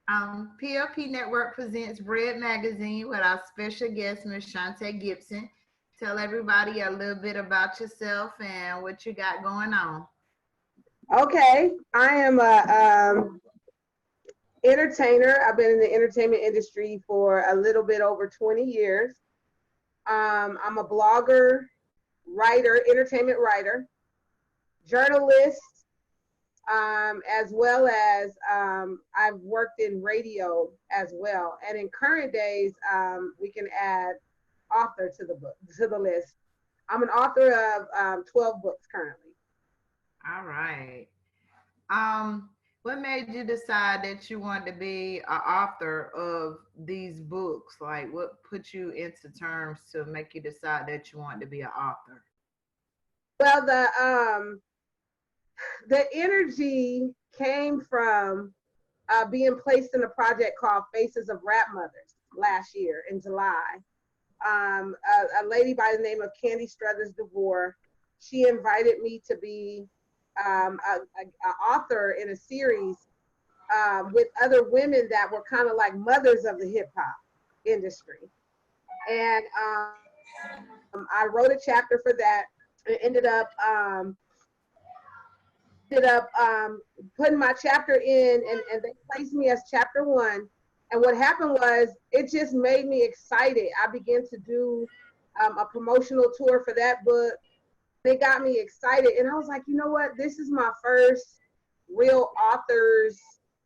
PLP Network presents B.R.E.A.D Magazine with our special guest, Miss Shonta Gibson. Tell everybody a little bit about yourself and what you got going on. Okay, I am a entertainer. I've been in the entertainment industry for a little bit over 20 years. I'm a blogger, writer, entertainment writer, journalist, as well as I've worked in radio as well. And in current days, we can add author to the list. I'm an author of 12 books currently. All right. What made you decide that you wanted to be an author of these books? Like, what put you into terms to make you decide that you wanted to be an author? Well, the energy came from being placed in a project called Faces of Rap Mothers last year in July. A lady by the name of Candy Struthers DeVore, she invited me to be a author in a series with other women that were kind of like mothers of the hip hop industry. And I wrote a chapter for that. It ended up putting my chapter in, and they placed me as chapter one. And what happened was it just made me excited. I began to do a promotional tour for that book. It got me excited. And I was like, you know what? This is my first real author's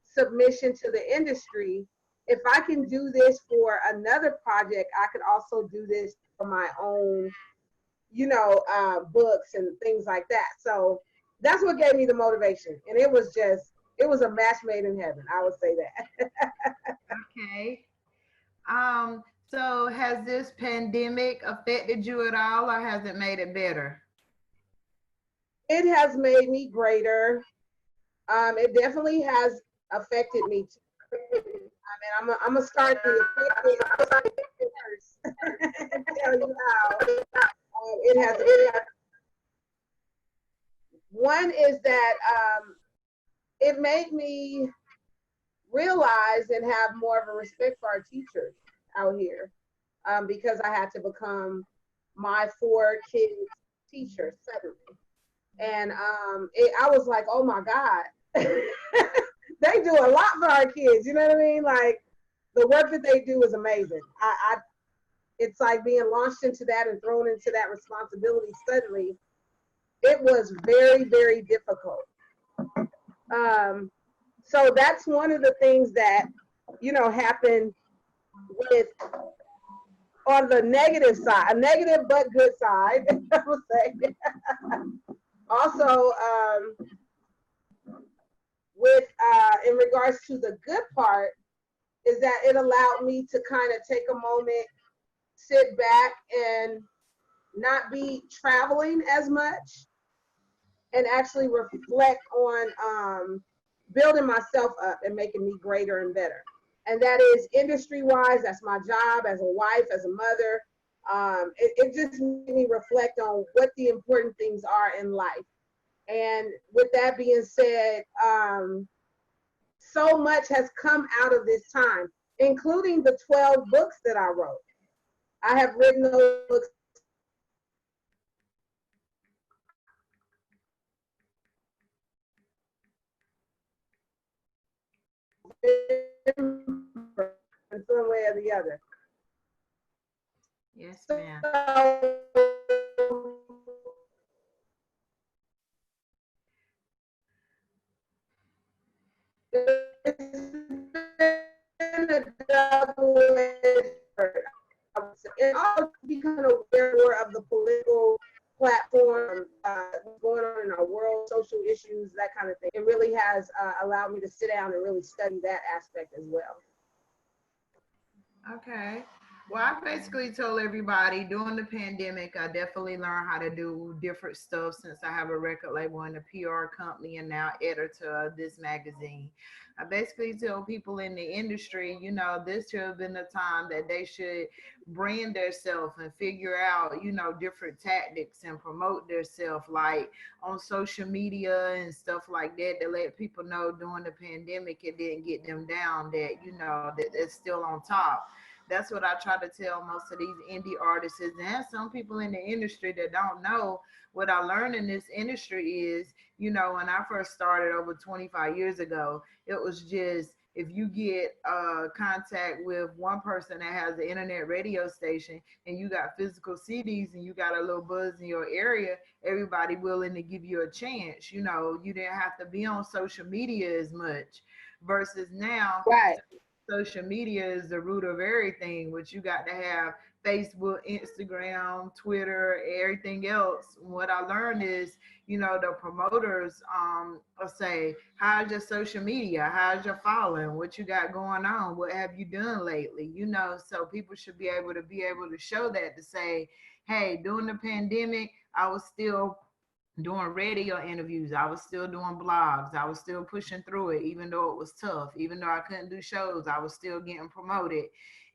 submission to the industry. If I can do this for another project, I could also do this for my own, books and things like that. So that's what gave me the motivation. And it was a match made in heaven. I would say that. Okay. So has this pandemic affected you at all, or has it made it better? It has made me greater. It definitely has affected me too. I mean, I'm gonna start the first and tell you how it has. One is that it made me realize and have more of a respect for our teachers out here, because I had to become my four kids' teacher suddenly. And I was like, oh my God, they do a lot for our kids. You know what I mean? Like the work that they do is amazing. It's like being launched into that and thrown into that responsibility suddenly. It was very, very difficult. So that's one of the things that, happened with on the negative side, a negative but good side, I would say. Also, with in regards to the good part, is that it allowed me to kind of take a moment, sit back, and not be traveling as much, and actually reflect on building myself up and making me greater and better. And that is industry wise, that's my job as a wife, as a mother. It just made me reflect on what the important things are in life. And with that being said, so much has come out of this time, including the 12 books that I wrote. I have written those books in some way or the other. Yes, ma'am. So it's been a double-edged sword. And also becoming aware more of the political platform, what's going on in our world, social issues, that kind of thing. It really has allowed me to sit down and really study that aspect as well. Okay. Well, I basically told everybody during the pandemic, I definitely learned how to do different stuff since I have a record label and a PR company and now editor of this magazine. I basically tell people in the industry, this should have been the time that they should brand themselves and figure out, different tactics and promote themselves like on social media and stuff like that to let people know during the pandemic it didn't get them down, that, that it's still on top. That's what I try to tell most of these indie artists and some people in the industry that don't know. What I learned in this industry is, when I first started over 25 years ago, it was just if you get contact with one person that has an internet radio station and you got physical CDs and you got a little buzz in your area, everybody willing to give you a chance. You didn't have to be on social media as much versus now Right. social media is the root of everything, which you got to have Facebook, Instagram, Twitter, everything else. What I learned is, the promoters will say, how's your social media? How's your following? What you got going on? What have you done lately? So people should be able to show that to say, hey, during the pandemic, I was still doing radio interviews. I was still doing blogs. I was still pushing through it, even though it was tough. Even though I couldn't do shows, I was still getting promoted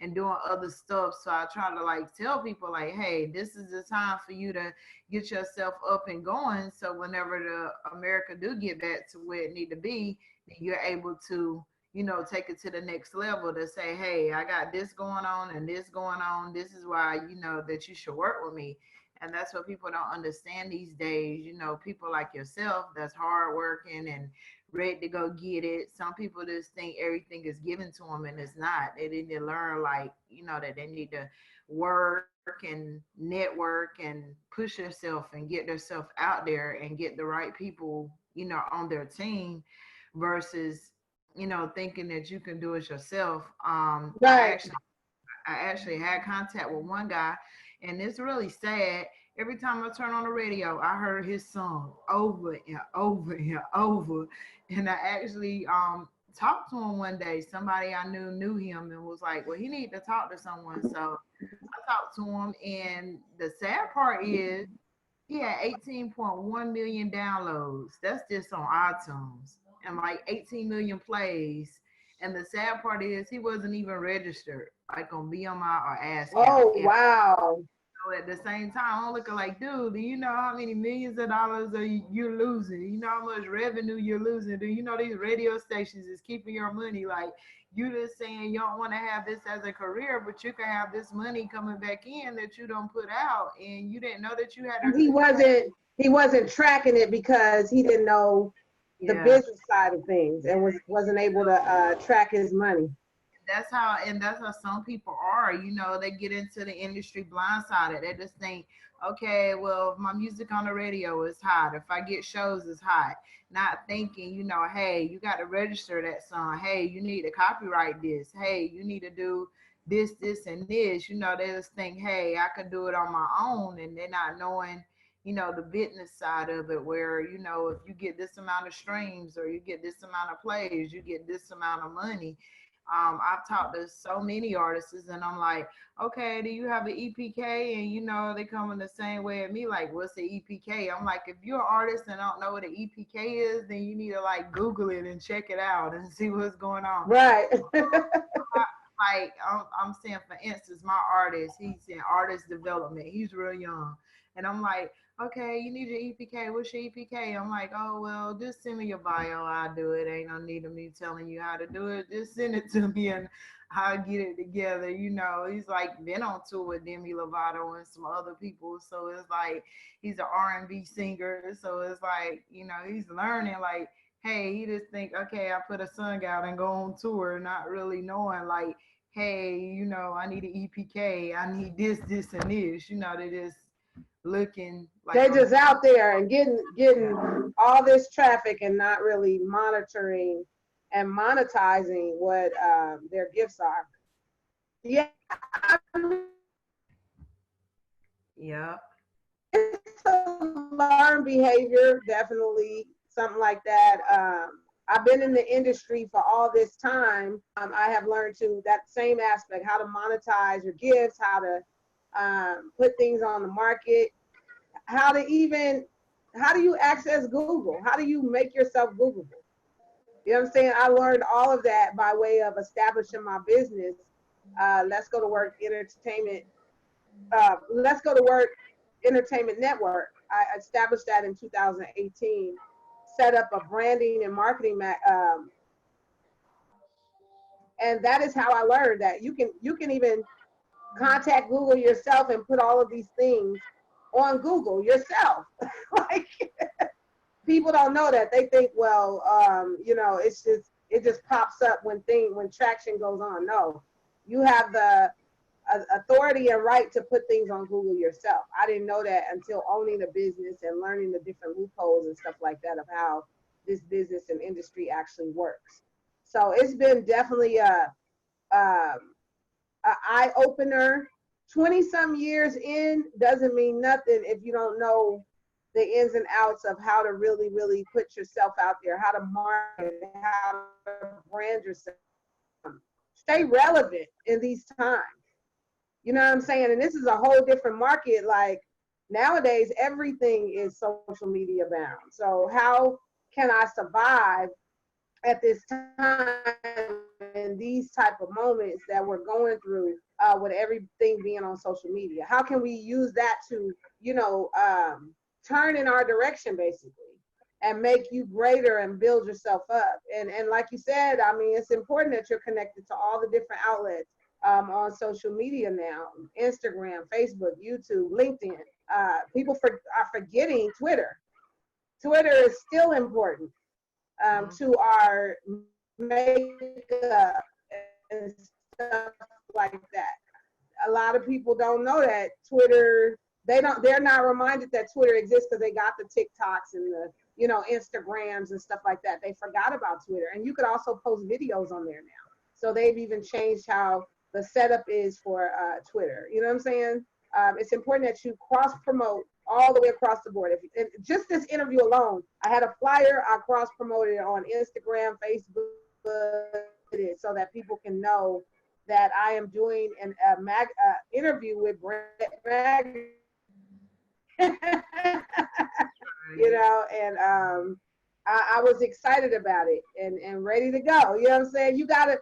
and doing other stuff. So I try to like tell people like, hey, this is the time for you to get yourself up and going. So whenever the America do get back to where it need to be, then you're able to, take it to the next level to say, hey, I got this going on and this going on. This is why, that you should work with me. And that's what people don't understand these days. People like yourself that's hard working and ready to go get it. Some people just think everything is given to them and it's not. They need to learn, like, that they need to work and network and push themselves and get themselves out there and get the right people, on their team versus, thinking that you can do it yourself. Right. I actually had contact with one guy, and it's really sad. Every time I turn on the radio, I heard his song over and over and over. And I actually talked to him one day. Somebody I knew him and was like, "Well, he need to talk to someone." So I talked to him, and the sad part is he had 18.1 million downloads. That's just on iTunes, and like 18 million plays. And the sad part is he wasn't even registered, like on BMI or ASCAP. Oh, wow. So at the same time, I'm looking like, dude, do you know how many millions of dollars are you're losing? You know how much revenue you're losing? Do you know these radio stations is keeping your money? Like, you just saying you don't want to have this as a career, but you can have this money coming back in that you don't put out, and you didn't know that you had And to. he wasn't tracking it because he didn't know the Yeah. business side of things and wasn't able to track his money. That's how some people are. They get into the industry blindsided. They just think, okay, well, if my music on the radio is hot, if I get shows is hot, not thinking, hey, you got to register that song. Hey, you need to copyright this. Hey, you need to do this, and this. They just think, hey, I could do it on my own, and they're not knowing, the business side of it, where, if you get this amount of streams or you get this amount of plays, you get this amount of money. I've talked to so many artists, and I'm like, okay, do you have an EPK? And they come in the same way at me, like, what's the EPK? I'm like, if you're an artist and don't know what an EPK is, then you need to like Google it and check it out and see what's going on. Right. Like I'm saying, for instance, my artist, he's in artist development. He's real young, and I'm like, okay, you need your EPK. What's your EPK? I'm like, oh well, just send me your bio. I'll do it. Ain't no need of me telling you how to do it. Just send it to me and I'll get it together. He's like been on tour with Demi Lovato and some other people, so it's like he's an R&B singer. So it's like he's learning like. Hey, he just think, okay, I put a song out and go on tour, not really knowing like, hey, I need an EPK, I need this, and this. They just looking like They're I'm just out there and getting all this traffic and not really monitoring and monetizing what their gifts are. Yeah, I mean, yeah, it's a learned behavior, definitely something like that. I've been in the industry for all this time. I have learned to that same aspect, how to monetize your gifts, how to put things on the market, how to even, how do you access Google? How do you make yourself Googleable? You know what I'm saying? I learned all of that by way of establishing my business. Let's Go to Work Entertainment. Let's Go to Work Entertainment Network. I established that in 2018. Set up a branding and marketing and that is how I learned that you can even contact Google yourself and put all of these things on Google yourself. Like, people don't know that. They think, well, it's just, it just pops up when traction goes on. No, you have the authority and right to put things on Google yourself. I didn't know that until owning a business and learning the different loopholes and stuff like that of how this business and industry actually works. So it's been definitely a eye opener. 20 some years in doesn't mean nothing if you don't know the ins and outs of how to really, really put yourself out there, how to market, how to brand yourself. Stay relevant in these times. You know what I'm saying? And this is a whole different market. Like, nowadays, everything is social media bound. So how can I survive at this time in these type of moments that we're going through with everything being on social media? How can we use that to, turn in our direction, basically, and make you greater and build yourself up? And like you said, I mean, it's important that you're connected to all the different outlets on social media now: Instagram, Facebook, YouTube, LinkedIn. People are forgetting Twitter. Twitter is still important to our makeup and stuff like that. A lot of people don't know that Twitter, they're not reminded that Twitter exists because they got the TikToks and the, Instagrams and stuff like that. They forgot about Twitter. And you could also post videos on there now. So they've even changed how the setup is for Twitter. You know what I'm saying? It's important that you cross promote all the way across the board. Just this interview alone, I had a flyer, I cross promoted it on Instagram, Facebook, so that people can know that I am doing an interview with B.R.E.A.D. And I was excited about it and ready to go. You know what I'm saying? You gotta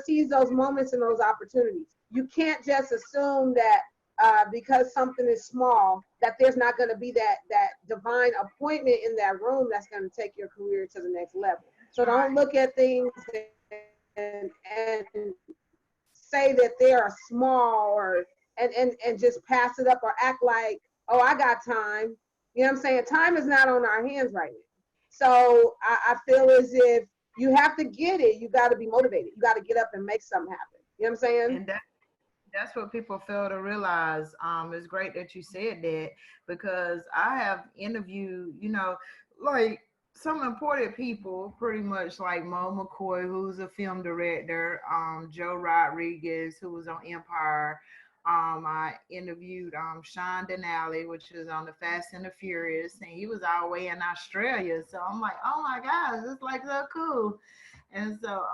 seize those moments and those opportunities. You can't just assume that because something is small, that there's not going to be that divine appointment in that room that's going to take your career to the next level. So don't look at things and say that they are small and just pass it up or act like, oh, I got time. You know what I'm saying? Time is not on our hands right now. So I feel as if you have to get it. You got to be motivated. You got to get up and make something happen. You know what I'm saying? And that's what people fail to realize. It's great that you said that, because I have interviewed, like some important people, pretty much like Mo McCoy, who's a film director, Joe Rodriguez, who was on Empire. I interviewed Sean Denali, which is on the Fast and the Furious, and he was all the way in Australia. So I'm like, oh my gosh, it's like so cool. And so,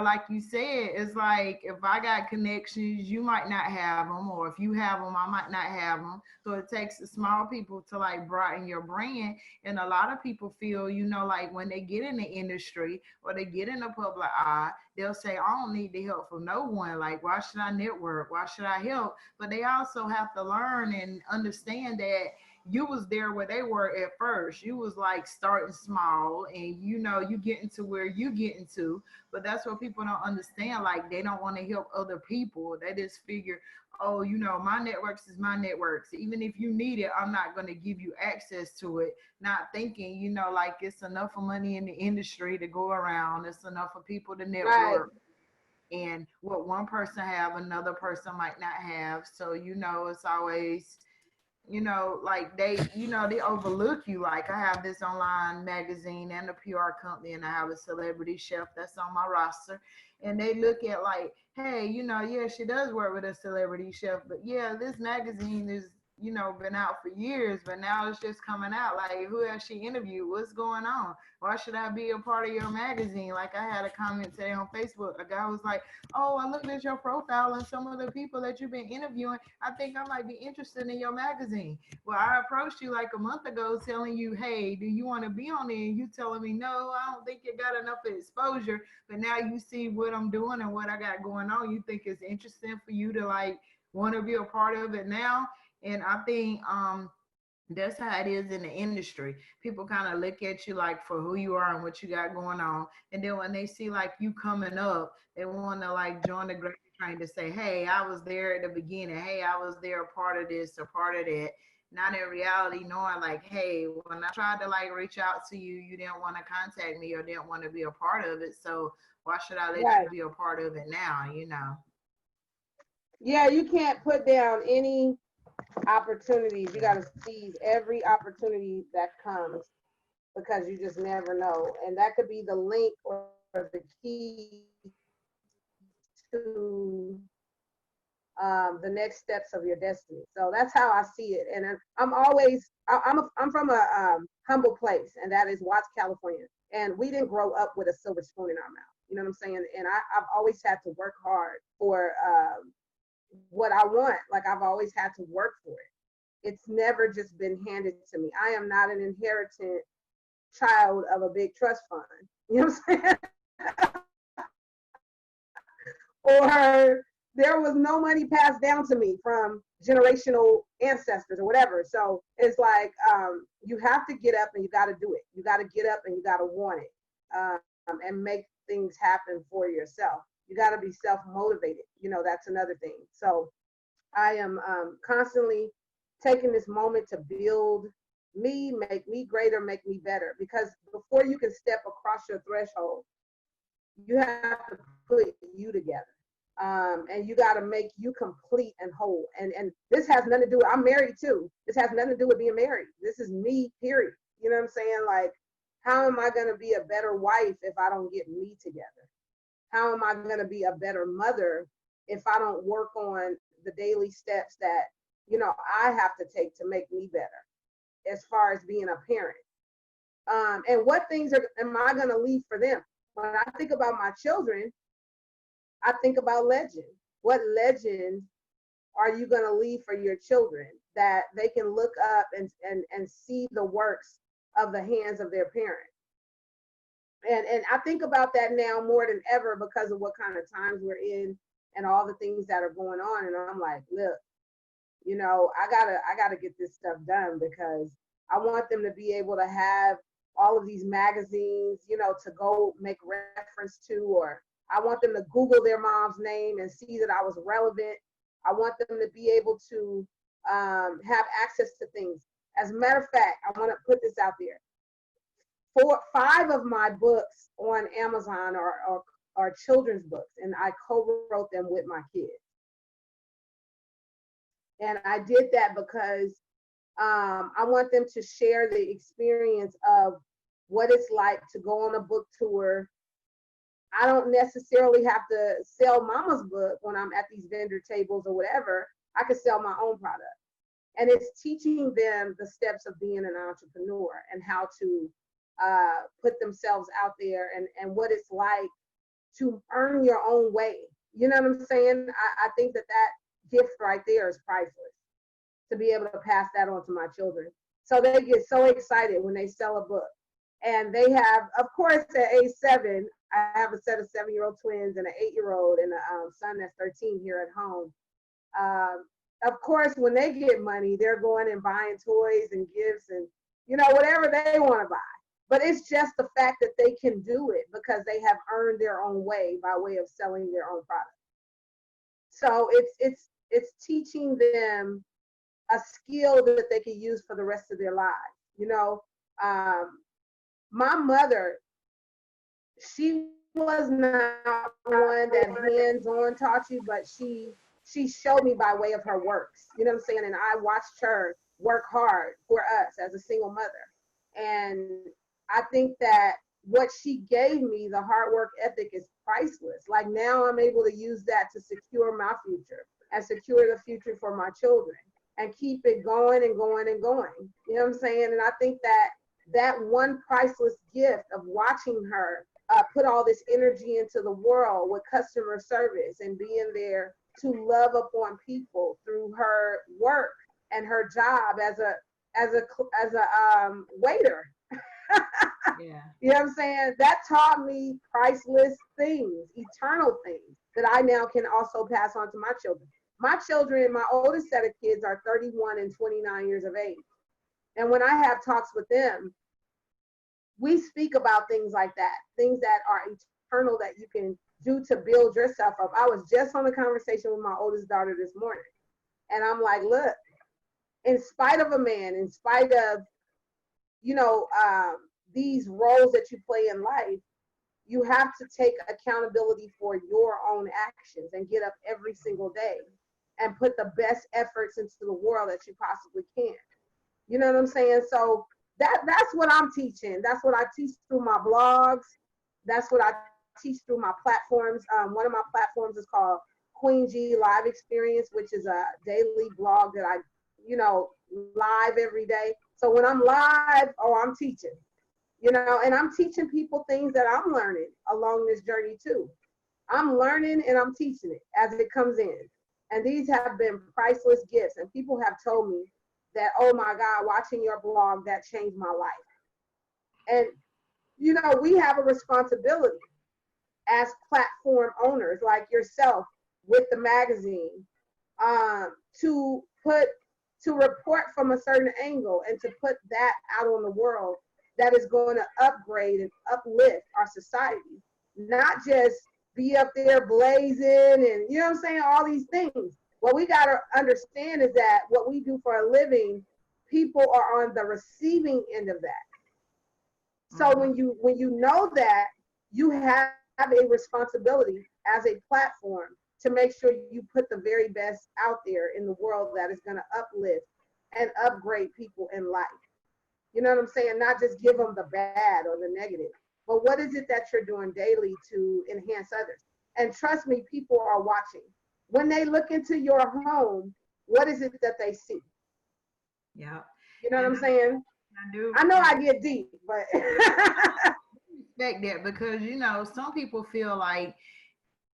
like you said, it's like if I got connections, you might not have them, or if you have them, I might not have them. So it takes the small people to like brighten your brand. And a lot of people feel, like when they get in the industry or they get in the public eye, they'll say, I don't need the help from no one. Like, why should I network? Why should I help? But they also have to learn and understand that you was there where they were at first. You was like starting small, and you getting to where you getting to. But that's what people don't understand. Like, they don't want to help other people. They just figure, oh, my networks is my networks. Even if you need it, I'm not going to give you access to it. Not thinking, like it's enough of money in the industry to go around. It's enough for people to Right. network. And what one person have, another person might not have. So, it's always, like they overlook you. Like, I have this online magazine and a PR company, and I have a celebrity chef that's on my roster. And they look at like, hey, yeah, she does work with a celebrity chef, but yeah, this magazine is been out for years, but now it's just coming out. Like, who has she interviewed? What's going on? Why should I be a part of your magazine? Like, I had a comment today on Facebook. A guy was like, oh, I looked at your profile and some of the people that you've been interviewing. I think I might be interested in your magazine. Well, I approached you like a month ago telling you, hey, do you want to be on there? And you telling me, no, I don't think you got enough exposure. But now you see what I'm doing and what I got going on. You think it's interesting for you to like want to be a part of it now. And I think that's how it is in the industry. People kind of look at you like for who you are and what you got going on. And then when they see like you coming up, they want to like join the gravy train to say, hey, I was there at the beginning. Hey, I was there a part of this, a part of that. Not in reality, knowing like, hey, when I tried to like reach out to you, you didn't want to contact me or didn't want to be a part of it. So why should I let you Right. be a part of it now? Yeah, you can't put down any opportunities. You got to seize every opportunity that comes because you just never know. And that could be the link or the key to the next steps of your destiny. So that's how I see it. And I'm always, I'm from a humble place, and that is Watts, California. And we didn't grow up with a silver spoon in our mouth. You know what I'm saying? And I've always had to work hard for what I want. Like I've always had to work for it. It's never just been handed to me. I am not an inherited child of a big trust fund. You know what I'm saying? Or there was no money passed down to me from generational ancestors or whatever. So it's like you have to get up and you got to do it. You got to get up and you got to want it and make things happen for yourself. You got to be self-motivated. That's another thing. So I am constantly taking this moment to build me, make me greater, make me better. Because before you can step across your threshold, you have to put you together. And you got to make you complete and whole. And this has nothing to do with, I'm married too. This has nothing to do with being married. This is me, period. You know what I'm saying? Like, how am I going to be a better wife if I don't get me together? How am I going to be a better mother if I don't work on the daily steps that, I have to take to make me better as far as being a parent? And what things am I going to leave for them? When I think about my children, I think about legend. What legend are you going to leave for your children that they can look up and see the works of the hands of their parents? And I think about that now more than ever because of what kind of times we're in and all the things that are going on. And I'm like, look, I gotta get this stuff done because I want them to be able to have all of these magazines, to go make reference to, or I want them to Google their mom's name and see that I was relevant. I want them to be able to have access to things. As a matter of fact, I want to put this out there. 5 of my books on Amazon are children's books, and I co-wrote them with my kids. And I did that because I want them to share the experience of what it's like to go on a book tour. I don't necessarily have to sell mama's book when I'm at these vendor tables or whatever. I can sell my own product. And it's teaching them the steps of being an entrepreneur and how to put themselves out there and what it's like to earn your own way. You know what I'm saying? I think that gift right there is priceless, to be able to pass that on to my children. So they get so excited when they sell a book. And they have, of course, at age 7, I have a set of 7-year-old twins and an 8-year-old and a son that's 13 here at home. Of course, when they get money, they're going and buying toys and gifts and, whatever they want to buy. But it's just the fact that they can do it because they have earned their own way by way of selling their own product. So it's teaching them a skill that they can use for the rest of their lives. My mother, she was not one that hands-on taught you, but she showed me by way of her works. You know what I'm saying? And I watched her work hard for us as a single mother. And I think that what she gave me, the hard work ethic, is priceless. Like now I'm able to use that to secure my future and secure the future for my children. and keep it going and going and going. You know what I'm saying? And I think that that one priceless gift of watching her put all this energy into the world with customer service and being there to love upon people through her work and her job as a waiter. Yeah. You know what I'm saying? That taught me priceless things, eternal things that I now can also pass on to my children. My children, my oldest set of kids are 31 and 29 years of age. And when I have talks with them, we speak about things like that, things that are eternal that you can do to build yourself up. I was just on a conversation with my oldest daughter this morning. And I'm like, look, in spite of a man, in spite of, you know, these roles that you play in life, you have to take accountability for your own actions and get up every single day and put the best efforts into the world that you possibly can. You know what I'm saying? So that's what I'm teaching. That's what I teach through my blogs. That's what I teach through my platforms. One of my platforms is called Queen G Live Experience, which is a daily blog that I, you know, live every day. So when I'm live, oh, I'm teaching, you know, and I'm teaching people things that I'm learning along this journey too. I'm learning and I'm teaching it as it comes in. And these have been priceless gifts. And people have told me that, oh my God, watching your blog, that changed my life. And, you know, we have a responsibility as platform owners like yourself with the magazine to put, to report from a certain angle and to put that out on the world that is going to upgrade and uplift our society, not just be up there blazing and, you know what I'm saying, all these things. What we got to understand is that what we do for a living, people are on the receiving end of that. So when you know that, you have a responsibility as a platform to make sure you put the very best out there in the world that is going to uplift and upgrade people in life. You know what I'm saying? Not just give them the bad or the negative, but what is it that you're doing daily to enhance others? And trust me, people are watching. When they look into your home, what is it that they see? Yeah. You know what And I'm saying? I do. I know I get deep, but Respect that because some people feel like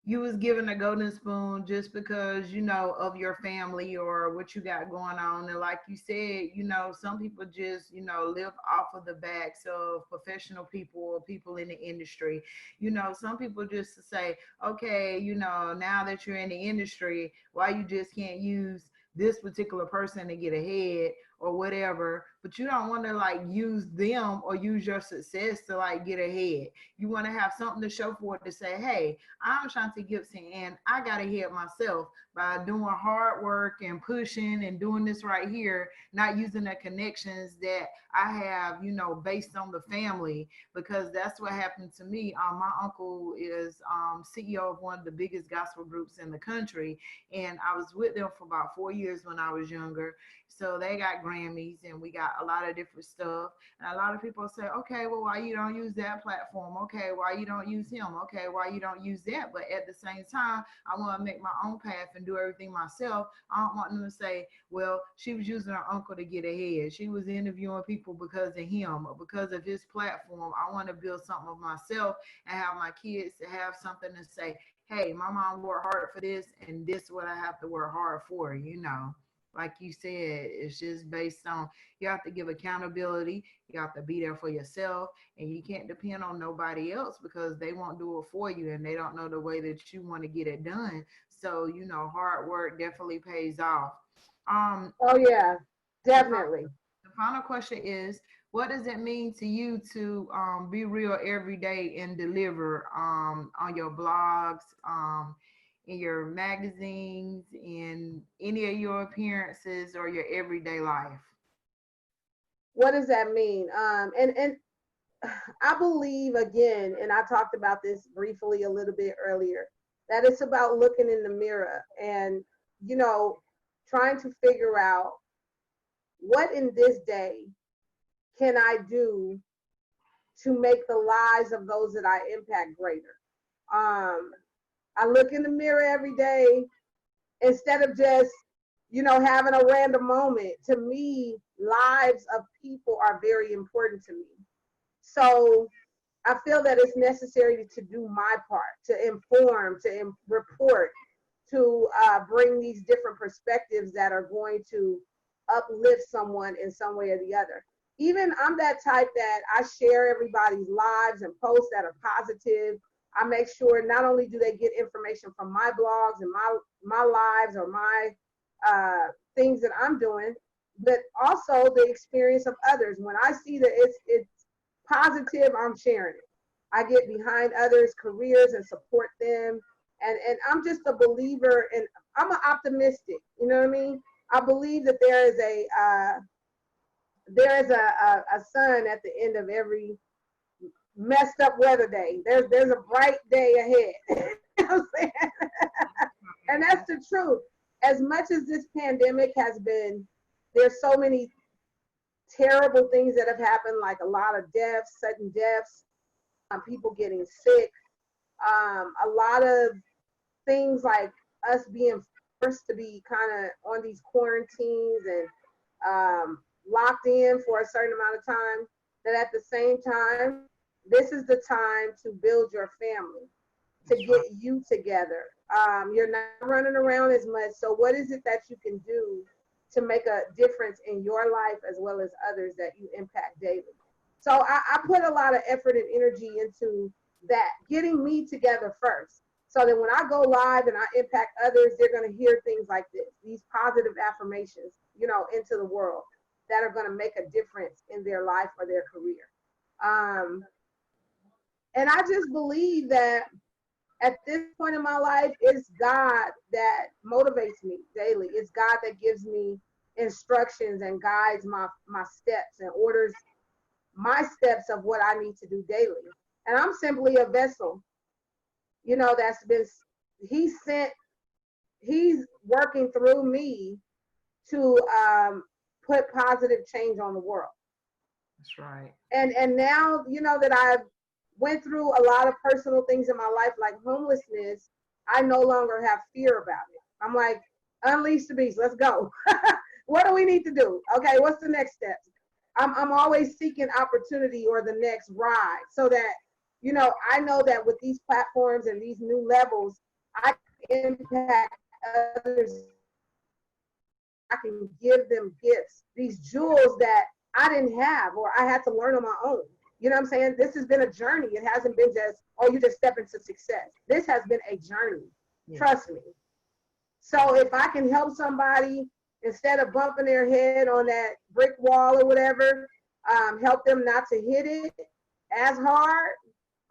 you was given a golden spoon just because of your family or what you got going on, and like you said, some people just live off of the backs of professional people or people in the industry. Some people just to say, okay, now that you're in the industry, why you just can't use this particular person to get ahead or whatever, but you don't want to like use them or use your success to like get ahead. You want to have something to show for it to say, hey, I'm Shonta Gibson and I got ahead myself by doing hard work and pushing and doing this right here, not using the connections that I have, based on the family, because that's what happened to me. My uncle is CEO of one of the biggest gospel groups in the country, and I was with them for about 4 years when I was younger. So they got Grammys and we got a lot of different stuff. And a lot of people say, okay, well, why you don't use that platform? Okay, why you don't use him? Okay, why you don't use that? But at the same time, I want to make my own path and do everything myself. I don't want them to say, well, she was using her uncle to get ahead. She was interviewing people because of him or because of his platform. I want to build something of myself and have my kids to have something to say, hey, my mom worked hard for this and this is what I have to work hard for. Like you said, it's just based on, you have to give accountability, you have to be there for yourself, and you can't depend on nobody else because they won't do it for you and they don't know the way that you want to get it done. So hard work definitely pays off. um oh yeah, the, fi- definitely. the final question is, what does it mean to you to be real every day and deliver on your blogs, in your magazines, in any of your appearances or your everyday life? What does that mean? And I believe again, and I talked about this briefly a little bit earlier, that it's about looking in the mirror and you know trying to figure out what in this day can I do to make the lives of those that I impact greater. Um, I look in the mirror every day instead of just having a random moment. To me, lives of people are very important to me. So I feel that it's necessary to do my part, to inform, to report, to bring these different perspectives that are going to uplift someone in some way or the other. Even I'm that type that I share everybody's lives and posts that are positive. I make sure not only do they get information from my blogs and my lives or my things that I'm doing, but also the experience of others. When I see that it's positive, I'm sharing it. I get behind others' careers and support them. And I'm just a believer, and I'm an optimistic. You know what I mean? I believe that there is a sun at the end of every messed up weather day. There's a bright day ahead. You know what I'm saying? And that's the truth. As much as this pandemic has been, there's so many terrible things that have happened, like a lot of deaths, sudden deaths, people getting sick, a lot of things like us being forced to be kind of on these quarantines and locked in for a certain amount of time, that at the same time, this is the time to build your family, to get you together. You're not running around as much. So what is it that you can do to make a difference in your life as well as others that you impact daily? So I put a lot of effort and energy into that, getting me together first. So that when I go live and I impact others, they're going to hear things like this, these positive affirmations, into the world that are going to make a difference in their life or their career. Um, and I just believe that at this point in my life, it's God that motivates me daily. It's God that gives me instructions and guides my steps and orders my steps of what I need to do daily. And I'm simply a vessel, that's been, he sent, he's working through me to put positive change on the world. That's right. And now, that I've went through a lot of personal things in my life, like homelessness, I no longer have fear about it. I'm like, unleash the beast, let's go. What do we need to do? Okay, what's the next steps? I'm always seeking opportunity or the next ride, so that, I know that with these platforms and these new levels, I can impact others. I can give them gifts, these jewels that I didn't have or I had to learn on my own. You know what I'm saying? This has been a journey. It hasn't been just, oh, you just step into success. This has been a journey. Yeah. Trust me. So if I can help somebody, instead of bumping their head on that brick wall or whatever, help them not to hit it as hard,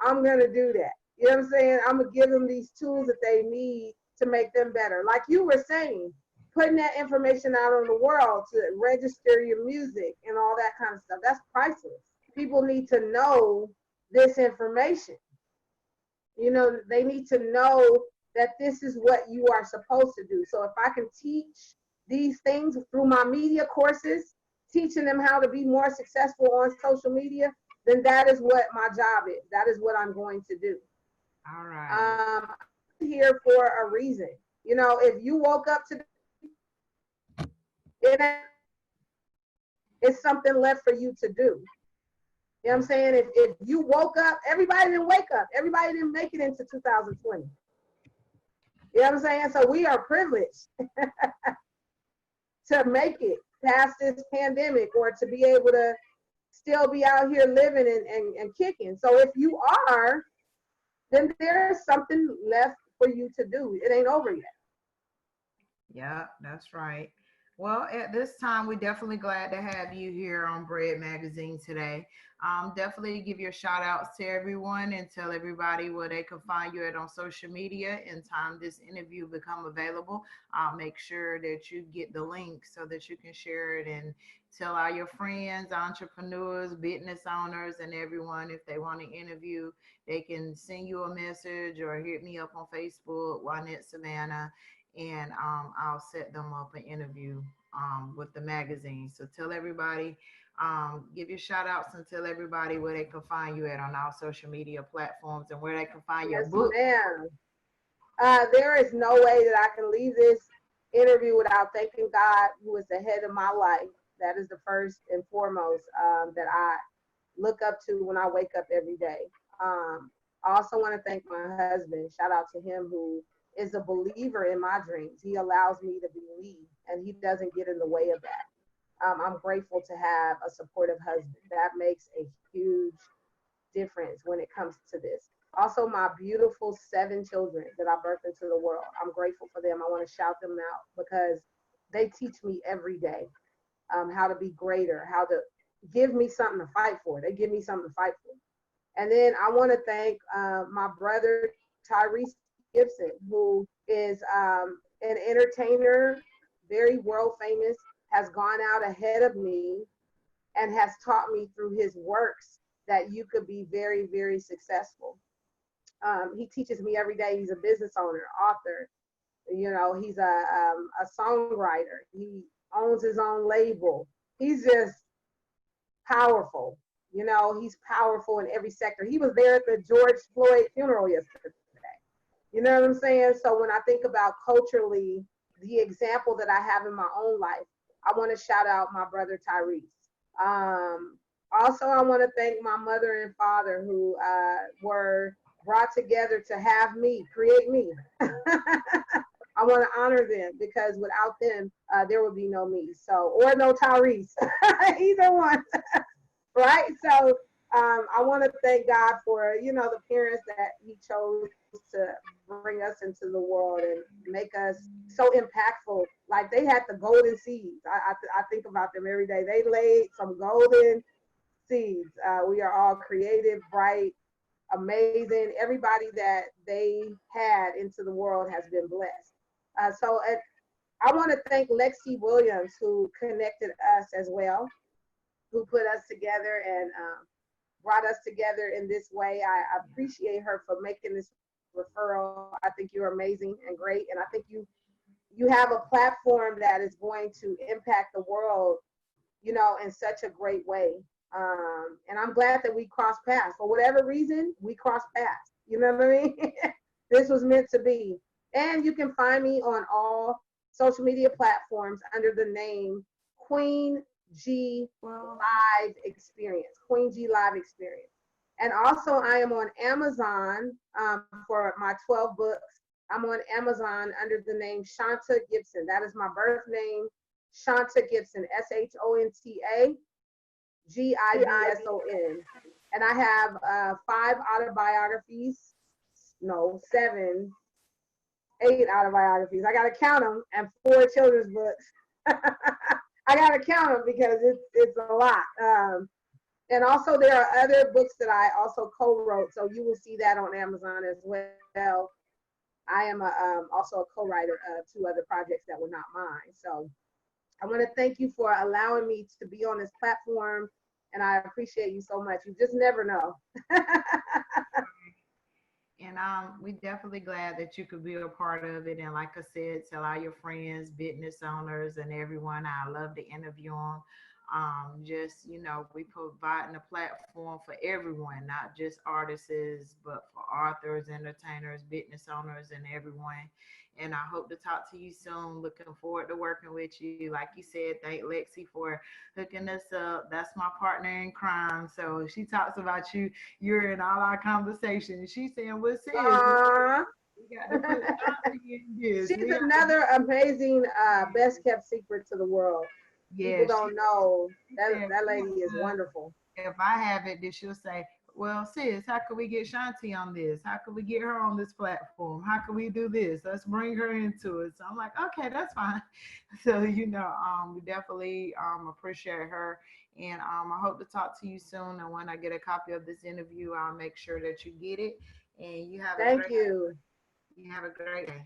I'm going to do that. You know what I'm saying? I'm going to give them these tools that they need to make them better. Like you were saying, putting that information out on the world to register your music and all that kind of stuff, that's priceless. People need to know this information. They need to know that this is what you are supposed to do. So if I can teach these things through my media courses, teaching them how to be more successful on social media, then that is what my job is. That is what I'm going to do. All right. I'm here for a reason. If you woke up today, it's something left for you to do. You know what I'm saying? If you woke up, everybody didn't wake up. Everybody didn't make it into 2020. You know what I'm saying? So we are privileged to make it past this pandemic, or to be able to still be out here living and kicking. So if you are, then there's something left for you to do. It ain't over yet. Yeah, that's right. Well, at this time, we're definitely glad to have you here on Bread Magazine today. Definitely give your shout outs to everyone and tell everybody where they can find you at on social media. In time this interview become available, I'll make sure that you get the link so that you can share it and tell all your friends, entrepreneurs, business owners, and everyone, if they want to interview, they can send you a message or hit me up on Facebook, Juanette Savannah, and I'll set them up an interview with the magazine. So tell everybody, give your shout outs and tell everybody where they can find you at on our social media platforms and where they can find your book. Ma'am. There is no way that I can leave this interview without thanking God, who is the head of my life. That is the first and foremost that I look up to when I wake up every day. I also want to thank my husband. Shout out to him, who is a believer in my dreams. He allows me to believe, and he doesn't get in the way of that. I'm grateful to have a supportive husband. That makes a huge difference when it comes to this. Also, my beautiful 7 children that I birthed into the world. I'm grateful for them. I want to shout them out because they teach me every day how to be greater, how to give me something to fight for. They give me something to fight for. And then I want to thank my brother Tyrese Gibson, who is an entertainer, very world famous, has gone out ahead of me and has taught me through his works that you could be very, very successful. He teaches me every day. He's a business owner, author. You know, he's a songwriter. He owns his own label. He's just powerful. You know, he's powerful in every sector. He was there at the George Floyd funeral yesterday. You know what I'm saying? So when I think about culturally, the example that I have in my own life, I want to shout out my brother Tyrese. Also, I want to thank my mother and father who were brought together to have me, create me. I want to honor them because without them, there would be no me. So, or no Tyrese, either one, right? So, I want to thank God for the parents that He chose to bring us into the world and make us so impactful. Like they had the golden seeds. I think about them every day. They laid some golden seeds. We are all creative, bright, amazing. Everybody that they had into the world has been blessed. I want to thank Lexi Williams, who connected us as well, who put us together and brought us together in this way. I appreciate her for making this referral. I think you're amazing and great, and I think you have a platform that is going to impact the world, in such a great way. And I'm glad that we crossed paths. For whatever reason, we crossed paths. You know what I mean? This was meant to be. And you can find me on all social media platforms under the name Queen G Live Experience. Queen G Live Experience. And also, I am on Amazon for my 12 books. I'm on Amazon under the name Shonta Gibson. That is my birth name, Shonta Gibson, Shonta Gibson. And I have 5 autobiographies, no, 7, 8 autobiographies. I got to count them, and 4 children's books. I got to count them because it's a lot. And also, there are other books that I also co-wrote, so you will see that on Amazon as well. I am also a co-writer of 2 other projects that were not mine. So I want to thank you for allowing me to be on this platform, and I appreciate you so much. You just never know. And we definitely glad that you could be a part of it. And like I said, tell all your friends, business owners, and everyone. I love to interview them. Just we providing a platform for everyone, not just artists, but for authors, entertainers, business owners, and everyone. And I hope to talk to you soon. Looking forward to working with you. Like you said, thank Lexi for hooking us up. That's my partner in crime. So she talks about you. You're in all our conversations. She's saying, "What's this? Uh, We got to put something in this. she's We got to another amazing, best kept secret to the world. People yeah." don't know She that said, that lady is wonderful. if I have it, then she'll say, "Well, sis, how can we get Shanti on this? How can we get her on this platform? How can we do this? Let's bring her into it." So I'm like, "Okay, that's fine." So we definitely appreciate her, and I hope to talk to you soon. And when I get a copy of this interview, I'll make sure that you get it. And Thank you. you have a great day.